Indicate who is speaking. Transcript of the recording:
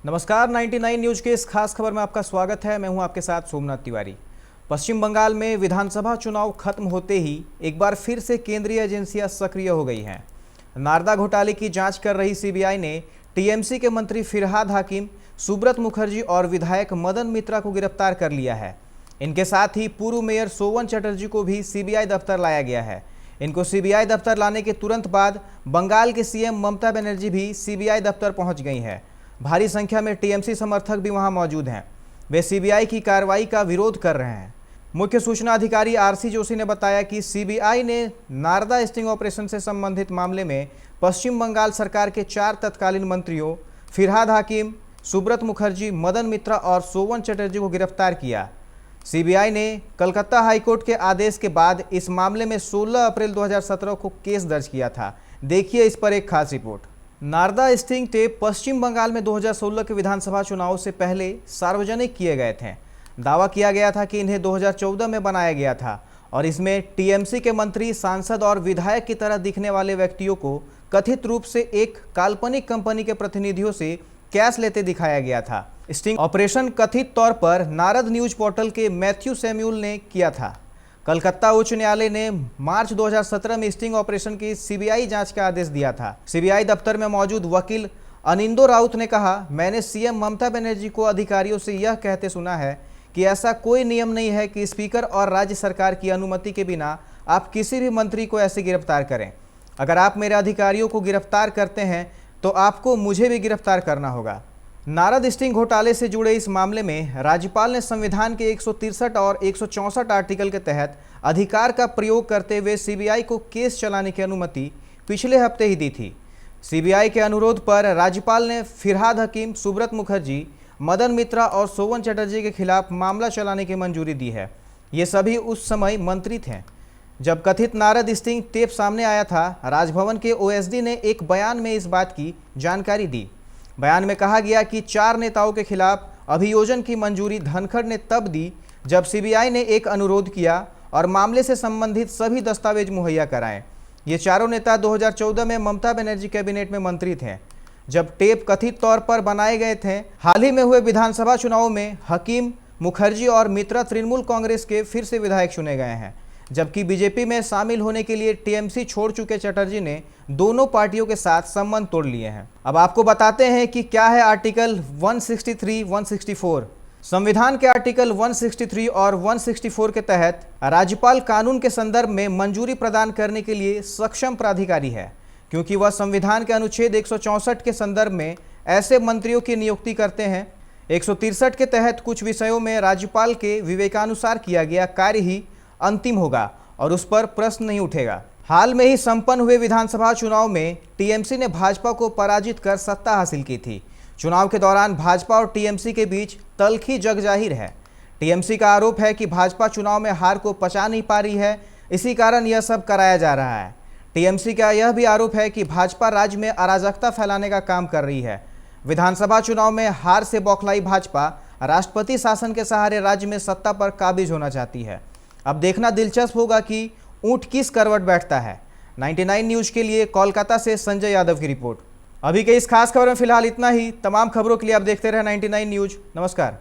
Speaker 1: नमस्कार, 99 न्यूज के इस खास खबर में आपका स्वागत है। मैं हूं आपके साथ सोमनाथ तिवारी। पश्चिम बंगाल में विधानसभा चुनाव खत्म होते ही एक बार फिर से केंद्रीय एजेंसियां सक्रिय हो गई हैं। नारदा घोटाले की जांच कर रही सीबीआई ने टीएमसी के मंत्री फिरहाद हाकिम, सुब्रत मुखर्जी और विधायक मदन मित्रा को गिरफ्तार कर लिया है। इनके साथ ही पूर्व मेयर सोवन चटर्जी को भी सीबीआई दफ्तर लाया गया है। इनको सीबीआई दफ्तर लाने के तुरंत बाद बंगाल के सीएम ममता बनर्जी भी सीबीआई दफ्तर पहुंच गई हैं। भारी संख्या में टीएमसी समर्थक भी वहां मौजूद हैं। वे सीबीआई की कार्रवाई का विरोध कर रहे हैं। मुख्य सूचना अधिकारी आरसी जोशी ने बताया कि सीबीआई ने नारदा स्टिंग ऑपरेशन से संबंधित मामले में पश्चिम बंगाल सरकार के 4 तत्कालीन मंत्रियों फिरहाद हाकिम, सुब्रत मुखर्जी, मदन मित्रा और सोवन चटर्जी को गिरफ्तार किया। सीबीआई ने कलकत्ता हाईकोर्ट के आदेश के बाद इस मामले में 16 अप्रैल 2017 को केस दर्ज किया था। देखिए इस पर एक खास रिपोर्ट। नारदा स्टिंग टेप पश्चिम बंगाल में 2016 के विधानसभा चुनाव से पहले सार्वजनिक किए गए थे। दावा किया गया था कि इन्हें 2014 में बनाया गया था और इसमें टीएमसी के मंत्री, सांसद और विधायक की तरह दिखने वाले व्यक्तियों को कथित रूप से एक काल्पनिक कंपनी के प्रतिनिधियों से कैश लेते दिखाया गया था। स्टिंग ऑपरेशन कथित तौर पर नारद न्यूज पोर्टल के मैथ्यू सैमुअल ने किया था। कलकत्ता उच्च न्यायालय ने मार्च 2017 में स्टिंग ऑपरेशन की सीबीआई जांच का आदेश दिया था। सीबीआई दफ्तर में मौजूद वकील अनिंदो राउत ने कहा, मैंने सीएम ममता बनर्जी को अधिकारियों से यह कहते सुना है कि ऐसा कोई नियम नहीं है कि स्पीकर और राज्य सरकार की अनुमति के बिना आप किसी भी मंत्री को ऐसे गिरफ्तार करें। अगर आप मेरे अधिकारियों को गिरफ्तार करते हैं तो आपको मुझे भी गिरफ्तार करना होगा। नारद स्टिंग घोटाले से जुड़े इस मामले में राज्यपाल ने संविधान के 163 और 164 आर्टिकल के तहत अधिकार का प्रयोग करते हुए सीबीआई को केस चलाने की अनुमति पिछले हफ्ते ही दी थी। सीबीआई के अनुरोध पर राज्यपाल ने फिरहाद हकीम, सुब्रत मुखर्जी, मदन मित्रा और सोवन चटर्जी के खिलाफ मामला चलाने की मंजूरी दी है। ये सभी उस समय मंत्री थे जब कथित नारद स्टिंग टेप सामने आया था। राजभवन के ओएसडी ने एक बयान में इस बात की जानकारी दी। बयान में कहा गया कि 4 नेताओं के खिलाफ अभियोजन की मंजूरी धनखड़ ने तब दी जब सीबीआई ने एक अनुरोध किया और मामले से संबंधित सभी दस्तावेज मुहैया कराएं। ये चारों नेता 2014 में ममता बनर्जी कैबिनेट में मंत्री थे जब टेप कथित तौर पर बनाए गए थे। हाल ही में हुए विधानसभा चुनाव में हकीम, मुखर्जी और मित्रा तृणमूल कांग्रेस के फिर से विधायक चुने गए हैं, जबकि बीजेपी में शामिल होने के लिए टीएमसी छोड़ चुके चटर्जी ने दोनों पार्टियों के साथ संबंध तोड़ लिए हैं। अब आपको बताते हैं कि क्या है आर्टिकल 163, 164। संविधान के आर्टिकल 163 और 164 के तहत राज्यपाल कानून के संदर्भ में मंजूरी प्रदान करने के लिए सक्षम प्राधिकारी है, क्योंकि वह संविधान के अनुच्छेद 164 के संदर्भ में ऐसे मंत्रियों की नियुक्ति करते हैं। 163 के तहत कुछ विषयों में राज्यपाल के विवेकानुसार किया गया कार्य ही अंतिम होगा और उस पर प्रश्न नहीं उठेगा। हाल में ही संपन्न हुए विधानसभा चुनाव में टीएमसी ने भाजपा को पराजित कर सत्ता हासिल की थी। चुनाव के दौरान भाजपा और टीएमसी के बीच तल्खी जग जाहिर है। टीएमसी का आरोप है कि भाजपा चुनाव में हार को पचा नहीं पा रही है, इसी कारण यह सब कराया जा रहा है। टीएमसी का यह भी आरोप है कि भाजपा राज्य में अराजकता फैलाने का काम कर रही है। विधानसभा चुनाव में हार से बौखलाई भाजपा राष्ट्रपति शासन के सहारे राज्य में सत्ता पर काबिज होना चाहती है। अब देखना दिलचस्प होगा कि ऊंट किस करवट बैठता है। 99 न्यूज के लिए कोलकाता से संजय यादव की रिपोर्ट। अभी के इस खास खबर में फिलहाल इतना ही। तमाम खबरों के लिए आप देखते रहे 99 न्यूज। नमस्कार।